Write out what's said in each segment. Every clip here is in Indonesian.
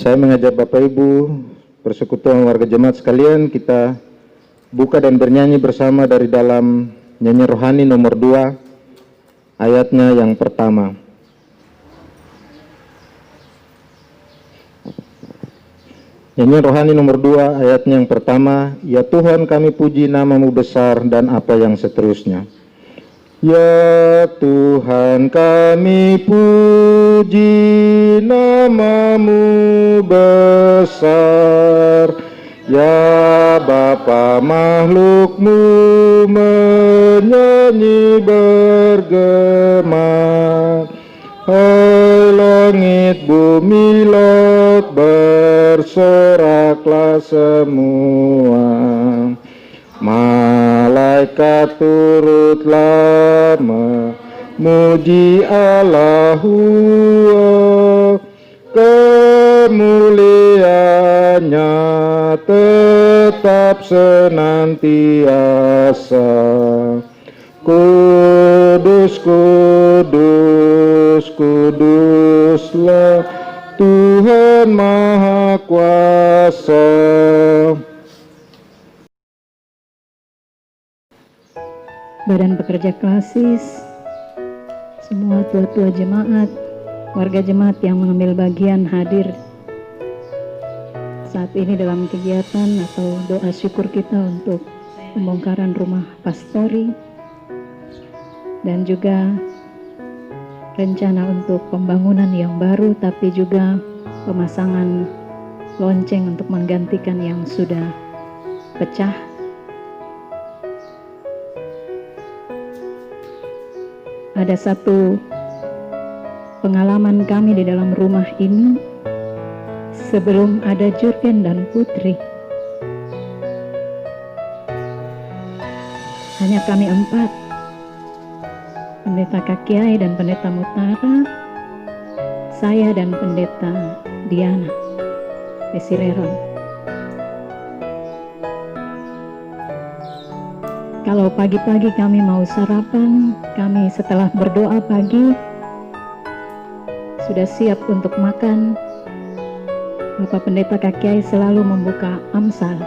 Saya mengajak Bapak Ibu, persekutuan warga jemaat sekalian, kita buka dan bernyanyi bersama dari dalam nyanyi rohani nomor 2, ayatnya yang pertama. Nyanyi rohani nomor 2, ayatnya yang pertama. Ya Tuhan, kami puji nama-Mu besar, dan apa yang seterusnya. Ya Tuhan, kami puji nama-Mu besar. Ya Bapa, makhluk-Mu menyanyi bergema. Hai langit bumi laut, bersoraklah semua. Malaikat turutlah memuji Allahua, kemuliaannya tetap senantiasa. Kudus, kudus, kuduslah Tuhan Maha Kuasa. Badan Pekerja Klasis, semua tua-tua jemaat, warga jemaat yang mengambil bagian hadir saat ini dalam kegiatan atau doa syukur kita untuk pembongkaran rumah pastori, dan juga rencana untuk pembangunan yang baru, tapi juga pemasangan lonceng untuk menggantikan yang sudah pecah. Ada satu pengalaman kami di dalam rumah ini sebelum ada Jurgen dan Putri. Hanya kami 4, Pendeta Kakiai dan Pendeta Mutara, saya dan Pendeta Diana Desireron. Kalau pagi-pagi kami mau sarapan, kami setelah berdoa pagi sudah siap untuk makan. Bapak Pendeta Kakiai selalu membuka Amsal.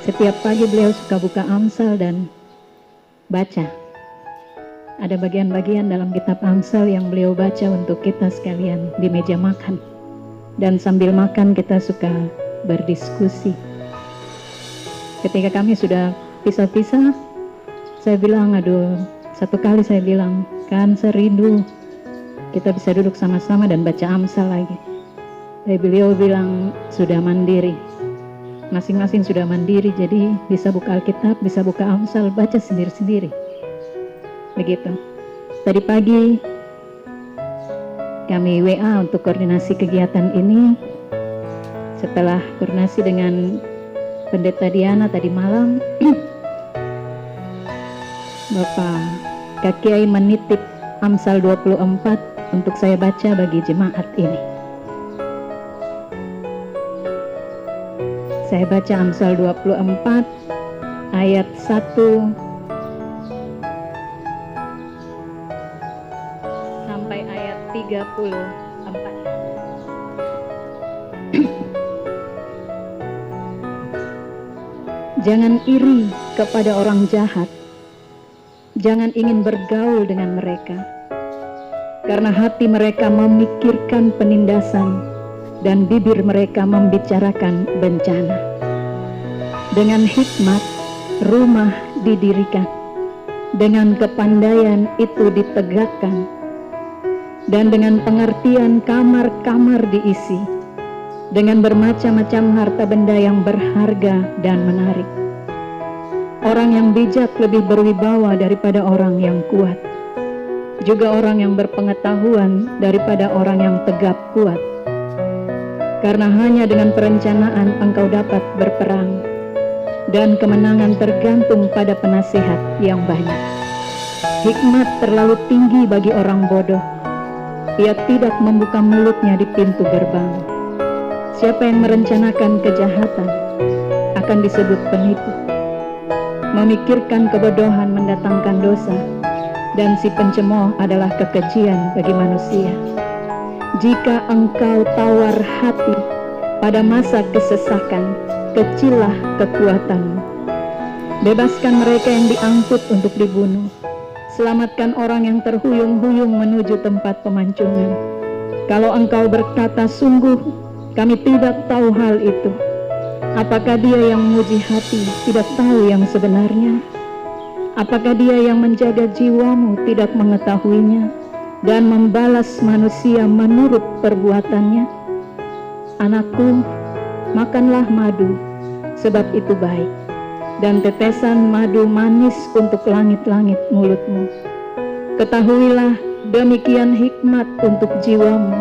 Setiap pagi beliau suka buka Amsal dan baca. Ada bagian-bagian dalam kitab Amsal yang beliau baca untuk kita sekalian di meja makan. Dan sambil makan kita suka berdiskusi. Ketika kami sudah pisah-pisah, saya bilang, satu kali saya bilang, kan saya rindu kita bisa duduk sama-sama dan baca Amsal lagi. Dan beliau bilang sudah mandiri, masing-masing sudah mandiri, jadi bisa buka Alkitab, bisa buka Amsal, baca sendiri-sendiri. Begitu. Tadi pagi kami WA untuk koordinasi kegiatan ini. Setelah koordinasi dengan Pendeta Diana tadi malam, Bapak Kakiai menitip Amsal 24 untuk saya baca bagi jemaat ini. Saya baca Amsal 24 ayat 1 sampai ayat 34. Jangan iri kepada orang jahat. Jangan ingin bergaul dengan mereka. Karena hati mereka memikirkan penindasan dan bibir mereka membicarakan bencana. Dengan hikmat rumah didirikan, dengan kepandaian itu ditegakkan, dan dengan pengertian kamar-kamar diisi, dengan bermacam-macam harta benda yang berharga dan menarik. Orang yang bijak lebih berwibawa daripada orang yang kuat, juga orang yang berpengetahuan daripada orang yang tegap kuat. Karena hanya dengan perencanaan engkau dapat berperang, dan kemenangan tergantung pada penasihat yang banyak. Hikmat terlalu tinggi bagi orang bodoh. Ia tidak membuka mulutnya di pintu gerbang. Siapa yang merencanakan kejahatan akan disebut penipu. Memikirkan kebodohan mendatangkan dosa, dan si pencemooh adalah kekejian bagi manusia. Jika engkau tawar hati pada masa kesesakan, kecillah kekuatanmu. Bebaskan mereka yang diangkut untuk dibunuh. Selamatkan orang yang terhuyung-huyung menuju tempat pemancingan. Kalau engkau berkata, sungguh kami tidak tahu hal itu, apakah dia yang menguji hati tidak tahu yang sebenarnya? Apakah dia yang menjaga jiwamu tidak mengetahuinya dan membalas manusia menurut perbuatannya? Anakku, makanlah madu, sebab itu baik, dan tetesan madu manis untuk langit-langit mulutmu. Ketahuilah, demikian hikmat untuk jiwamu.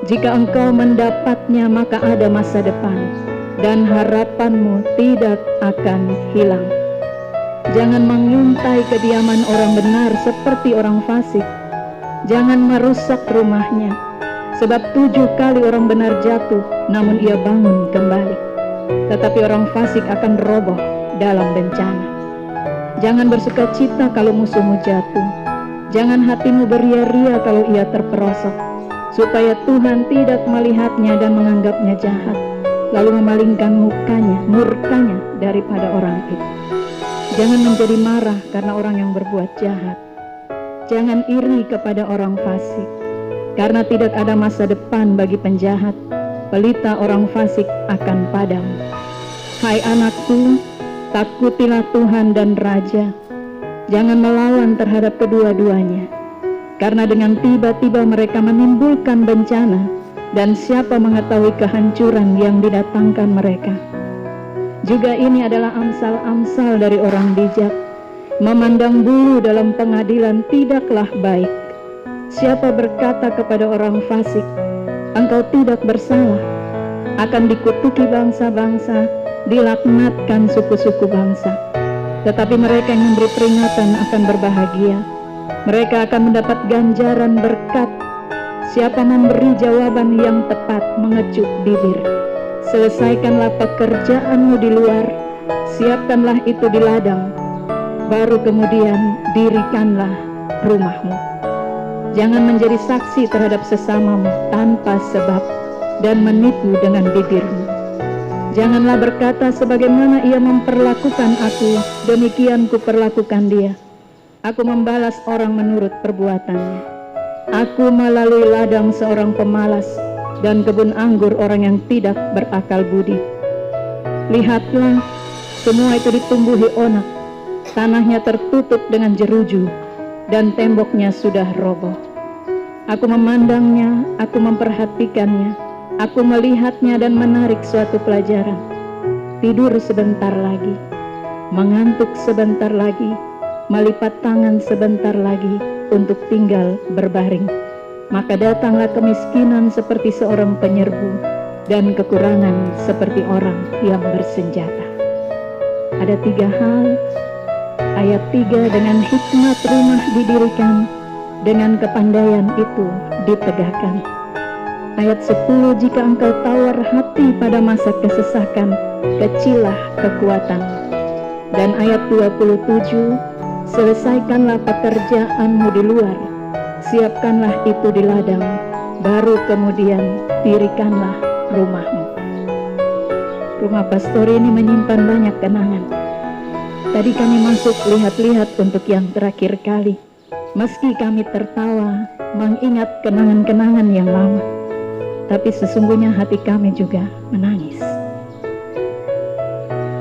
Jika engkau mendapatnya, maka ada masa depan, dan harapanmu tidak akan hilang. Jangan mengintai kediaman orang benar seperti orang fasik. Jangan merusak rumahnya, sebab 7 kali orang benar jatuh, namun ia bangun kembali. Tetapi orang fasik akan roboh dalam bencana. Jangan bersuka cita kalau musuhmu jatuh. Jangan hatimu beria-ria kalau ia terperosok, supaya Tuhan tidak melihatnya dan menganggapnya jahat, lalu memalingkan murkanya daripada orang itu. Jangan menjadi marah karena orang yang berbuat jahat. Jangan iri kepada orang fasik, karena tidak ada masa depan bagi penjahat. Pelita orang fasik akan padam. Hai anakku, takutilah Tuhan dan Raja. Jangan melawan terhadap kedua-duanya, karena dengan tiba-tiba mereka menimbulkan bencana, dan siapa mengetahui kehancuran yang didatangkan mereka. Juga ini adalah amsal-amsal dari orang bijak. Memandang bulu dalam pengadilan tidaklah baik. Siapa berkata kepada orang fasik, engkau tidak bersalah, akan dikutuki bangsa-bangsa, dilaknatkan suku-suku bangsa. Tetapi mereka yang memberi peringatan akan berbahagia. Mereka akan mendapat ganjaran berkat. Siapa memberi jawaban yang tepat mengecup bibir. Selesaikanlah pekerjaanmu di luar, siapkanlah itu di ladang, baru kemudian dirikanlah rumahmu. Jangan menjadi saksi terhadap sesamamu tanpa sebab dan menipu dengan bibirmu. Janganlah berkata, sebagaimana ia memperlakukan aku, demikian kuperlakukan dia. Aku membalas orang menurut perbuatannya. Aku melalui ladang seorang pemalas, dan kebun anggur orang yang tidak berakal budi. Lihatlah, semua itu ditumbuhi onak, tanahnya tertutup dengan jeruju, dan temboknya sudah roboh. Aku memandangnya, aku memperhatikannya, aku melihatnya dan menarik suatu pelajaran. Tidur sebentar lagi, mengantuk sebentar lagi, melipat tangan sebentar lagi untuk tinggal berbaring. Maka datanglah kemiskinan seperti seorang penyerbu, dan kekurangan seperti orang yang bersenjata. Ada 3 hal. Ayat 3, dengan hikmat rumah didirikan, dengan kepandaian itu ditegakkan. Ayat 10, jika engkau tawar hati pada masa kesesakan, kecillah kekuatan. Dan ayat 27, selesaikanlah pekerjaanmu di luar, siapkanlah itu di ladang, baru kemudian dirikanlah rumahmu. Rumah pastori ini menyimpan banyak kenangan. Tadi kami masuk lihat-lihat untuk yang terakhir kali. Meski kami tertawa mengingat kenangan-kenangan yang lama, tapi sesungguhnya hati kami juga menangis.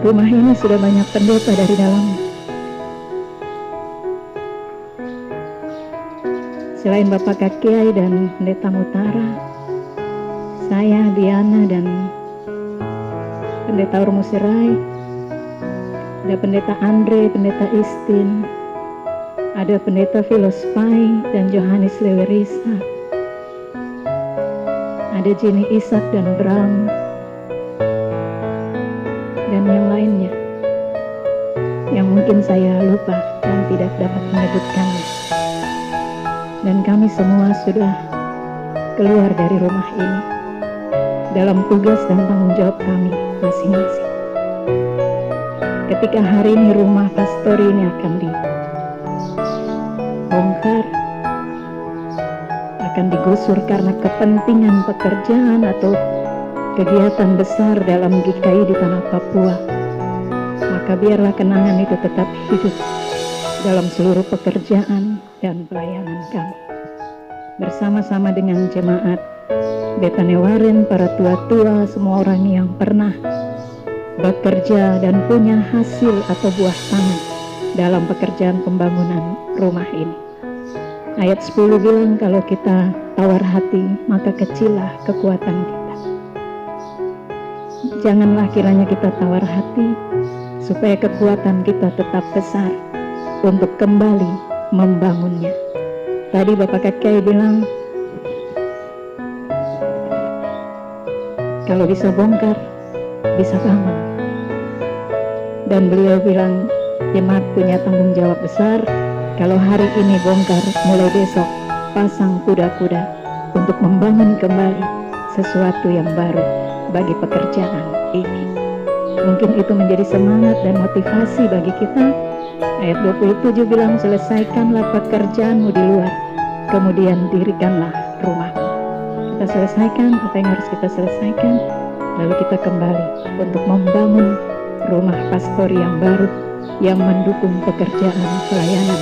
Rumah ini sudah banyak pendeta dari dalamnya. Selain Bapak Kakiai dan Pendeta Mutara, saya, Diana, dan Pendeta Urmusirai, ada Pendeta Andre, Pendeta Istin, ada Pendeta Filospai dan Johannes Lewerisa, ada Jenny Ishak dan Bram, dan yang lainnya yang mungkin saya lupa dan tidak dapat menyebutkannya. Dan kami semua sudah keluar dari rumah ini dalam tugas dan tanggung jawab kami masing-masing. Ketika hari ini rumah pastori ini akan dibongkar, akan digusur karena kepentingan pekerjaan atau kegiatan besar dalam GKI di tanah Papua, maka biarlah kenangan itu tetap hidup dalam seluruh pekerjaan dan pelayanan kami. Bersama-sama dengan jemaat Betania Waren, para tua-tua, semua orang yang pernah bekerja dan punya hasil atau buah tangan dalam pekerjaan pembangunan rumah ini. Ayat 10 bilang kalau kita tawar hati, maka kecillah kekuatan kita. Janganlah kiranya kita tawar hati, supaya kekuatan kita tetap besar untuk kembali membangunnya. Tadi Bapak Kakek bilang, kalau bisa bongkar, bisa bangun. Dan beliau bilang, jemaat punya tanggung jawab besar. Kalau hari ini bongkar, mulai besok pasang kuda-kuda untuk membangun kembali sesuatu yang baru bagi pekerjaan ini. Mungkin itu menjadi semangat dan motivasi bagi kita. Ayat 27 bilang, selesaikanlah pekerjaanmu di luar, kemudian dirikanlah rumahmu. Kita selesaikan apa yang harus kita selesaikan, lalu kita kembali untuk membangun rumah pastori yang baru yang mendukung pekerjaan pelayanan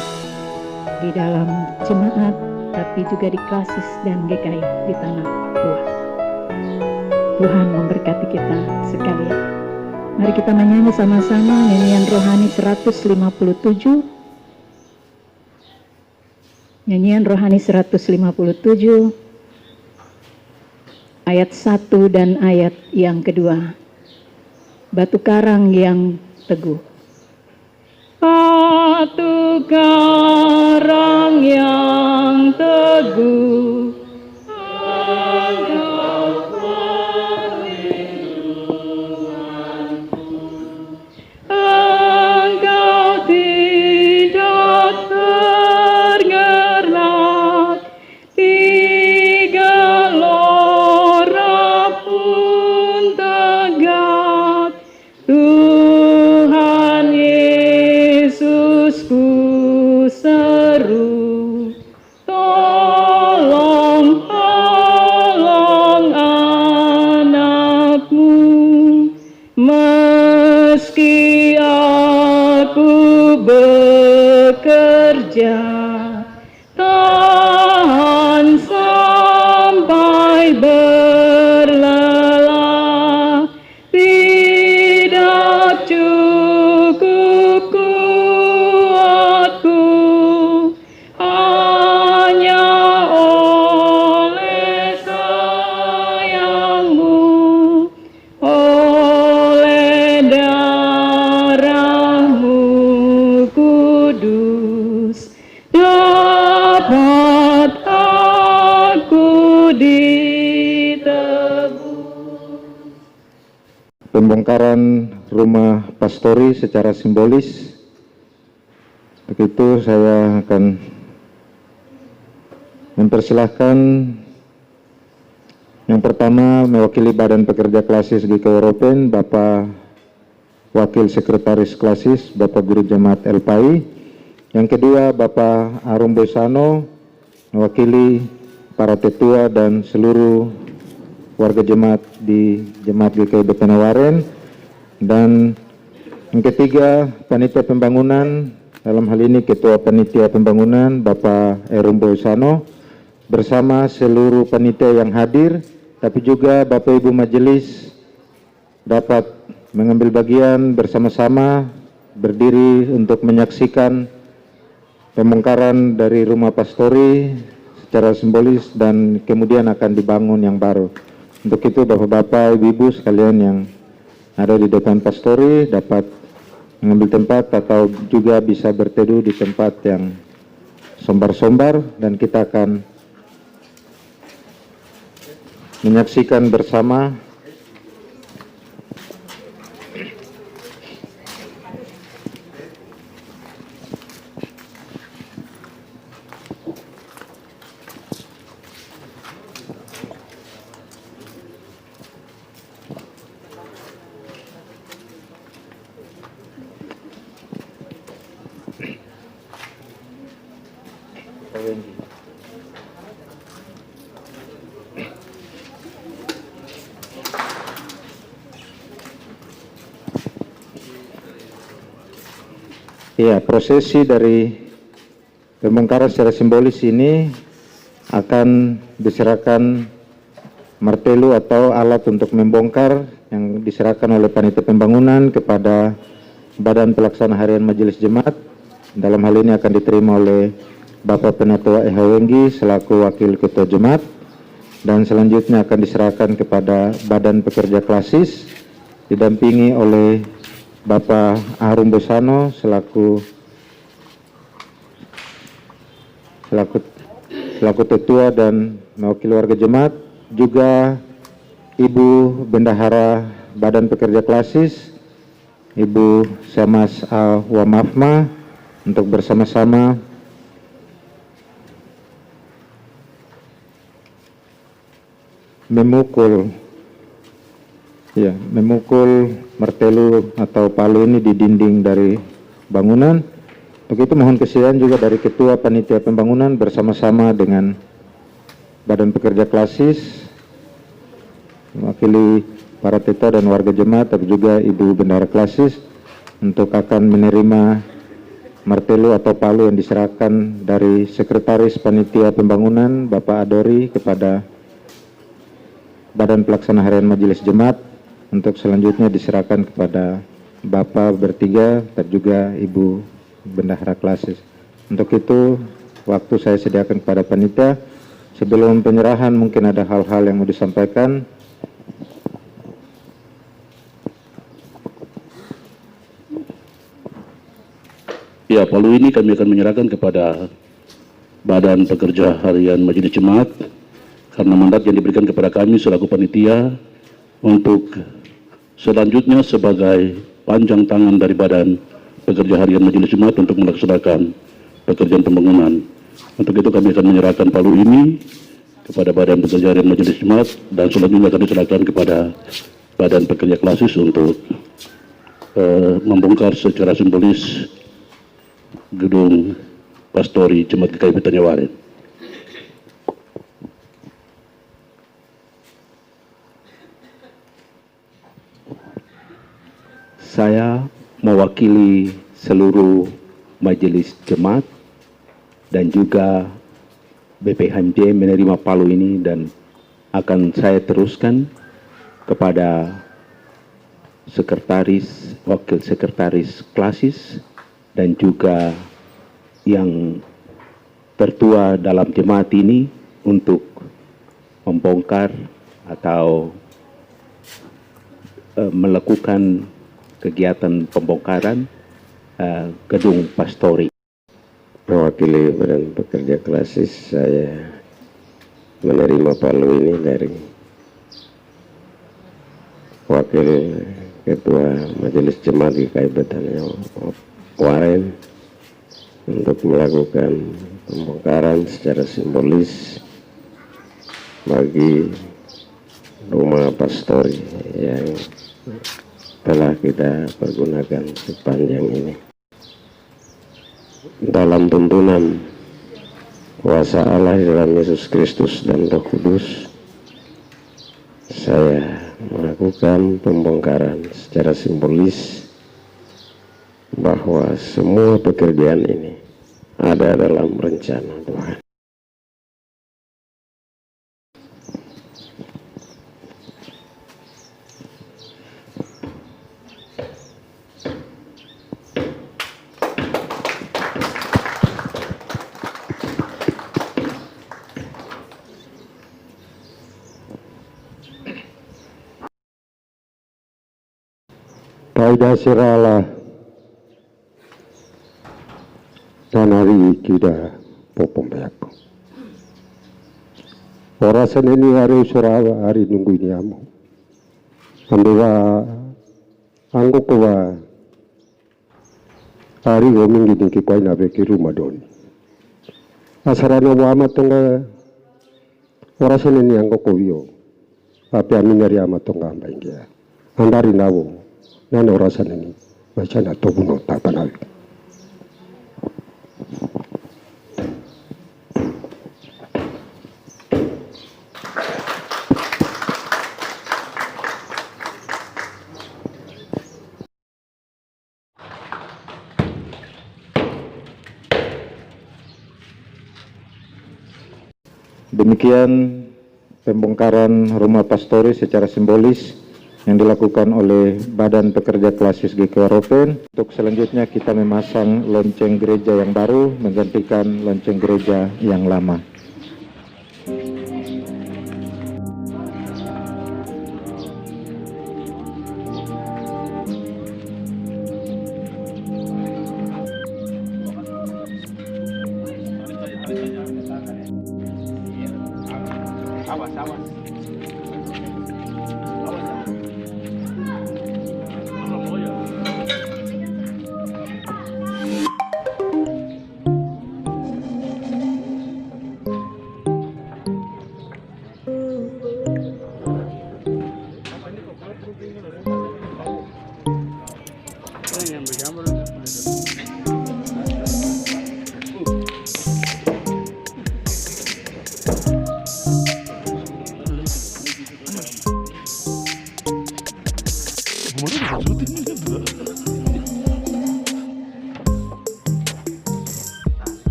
di dalam jemaat, tapi juga di Klasis dan GKI di tanah Papua. Tuhan memberkati kita sekalian. Mari kita menyanyi sama-sama nyanyian rohani 157. Nyanyian rohani 157 ayat 1 dan ayat yang kedua. Batu karang yang teguh. Batu karang yang teguh, Engkau tidak tergernak, tiga lora pun tegak. Tuhan Yesus ku seru, tolong anakmu, meski aku bekerja, tahan sampai berlelah, tidak cukup kuatku, hanya oleh sayangmu, oleh darahmu kudus, dapat aku ditebus. Pembongkaran rumah pastori secara simbolis. Begitu saya akan mempersilahkan yang pertama mewakili Badan Pekerja Klasis GKI European, Bapak Wakil Sekretaris Klasis, Bapak Guru Jemaat LPI. Yang kedua Bapak Arum Besano, mewakili para tetua dan seluruh warga jemaat di Jemaat GKI Betania Waren. Dan yang ketiga Panitia Pembangunan, dalam hal ini Ketua Panitia Pembangunan Bapak Arum Besano bersama seluruh panitia yang hadir, tapi juga Bapak Ibu Majelis dapat mengambil bagian bersama-sama berdiri untuk menyaksikan pembongkaran dari rumah pastori secara simbolis dan kemudian akan dibangun yang baru. Untuk itu Bapak-Bapak, Ibu-Ibu sekalian yang ada di depan pastori dapat mengambil tempat atau juga bisa berteduh di tempat yang sombar-sombar, dan kita akan menyaksikan bersama Ya, prosesi dari pembongkaran secara simbolis ini akan diserahkan martelu atau alat untuk membongkar yang diserahkan oleh panitia pembangunan kepada Badan Pelaksana Harian Majelis Jemaat. Dalam hal ini akan diterima oleh Bapak Penatua EHWNG selaku Wakil Ketua Jemaat, dan selanjutnya akan diserahkan kepada Badan Pekerja Klasis didampingi oleh Bapak Arum Bosano selaku Ketua dan mewakili warga jemaat, juga Ibu Bendahara Badan Pekerja Klasis, Ibu Samas Wamafma, untuk bersama-sama memukul martelu atau palu ini di dinding dari bangunan. Begitu mohon kesediaan juga dari Ketua Panitia Pembangunan bersama-sama dengan Badan Pekerja Klasis, mewakili para tita dan warga jemaat, tapi juga Ibu Bendahara Klasis, untuk akan menerima martelu atau palu yang diserahkan dari Sekretaris Panitia Pembangunan Bapak Adori kepada Badan Pelaksana Harian Majelis Jemaat, untuk selanjutnya diserahkan kepada Bapak bertiga dan juga Ibu Bendahara Klasis. Untuk itu, waktu saya sediakan kepada panitia. Sebelum penyerahan mungkin ada hal-hal yang mau disampaikan. Ya, palu ini kami akan menyerahkan kepada Badan Pekerja Harian Majelis Jemaat karena mandat yang diberikan kepada kami selaku panitia untuk selanjutnya sebagai panjang tangan dari Badan Pekerja Harian Majelis Jemaat untuk melaksanakan pekerjaan pembangunan. Untuk itu kami akan menyerahkan palu ini kepada Badan Pekerja Harian Majelis Jemaat, dan selanjutnya akan diserahkan kepada Badan Pekerja Klasis untuk membongkar secara simbolis gedung Pastori Jemaat GKI Petanyawaren. Saya mewakili seluruh majelis jemaat dan juga BPHMJ menerima palu ini, dan akan saya teruskan kepada sekretaris, wakil sekretaris klasis, dan juga yang tertua dalam jemaat ini untuk membongkar atau melakukan kegiatan pembongkaran gedung Pastori. Mewakili Badan Pekerja Klasis, saya menerima palu ini dari Wakil Ketua Majelis Jemaat GKI Petanyawaren untuk melakukan pembongkaran secara simbolis bagi rumah Pastori yang telah kita pergunakan sepanjang ini. Dalam tuntunan kuasa Allah dalam Yesus Kristus dan Roh Kudus, saya melakukan pembongkaran secara simbolis bahwa semua pekerjaan ini ada dalam rencana Tuhan. Taida sirala tanari kida popombeako. Orasan ini hari surawa hari nunggu ini amu. Ambiwa anggo kuwa hari gomingi niki kwa ina beki rumah doni. Asarana wama tonga orasan ini anggo kuwiyo. Api aminyari ama tonga ambaingia. Andari nawo. Nana orasan ini baca na tobuno tatanawi. Demikian pembongkaran rumah pastori secara simbolis yang dilakukan oleh Badan Pekerja Klasis GKI Waropen. Untuk selanjutnya kita memasang lonceng gereja yang baru menggantikan lonceng gereja yang lama.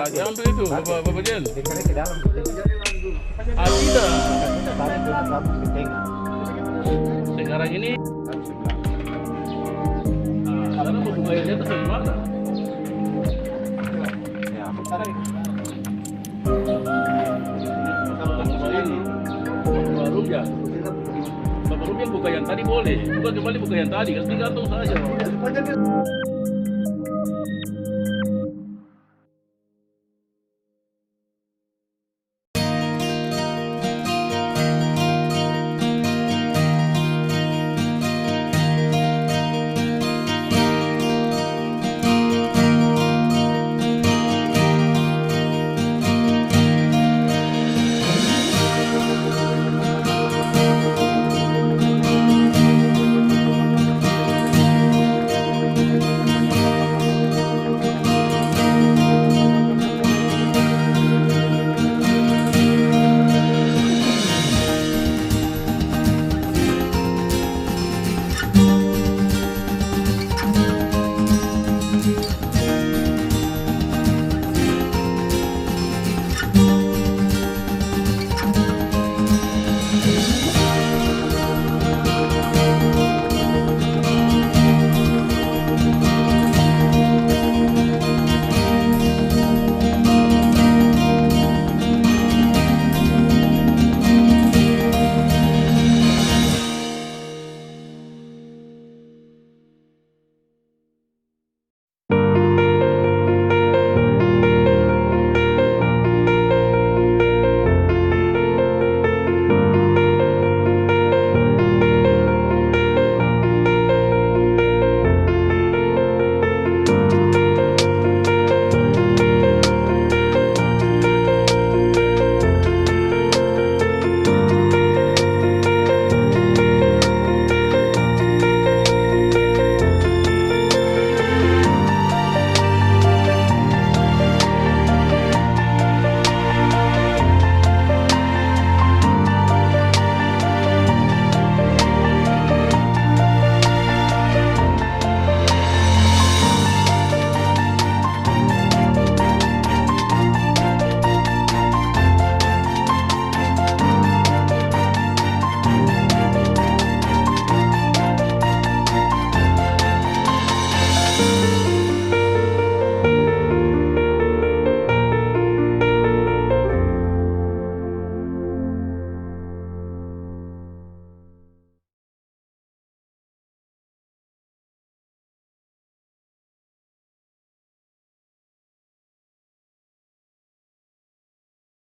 Jangan begitu, Bapak Jen. Tidak. Sekarang ini. Karena mau buka yang di atas gimana? Bapak Rupiah buka yang tadi boleh, buka kembali buka yang tadi, kan tinggal saja.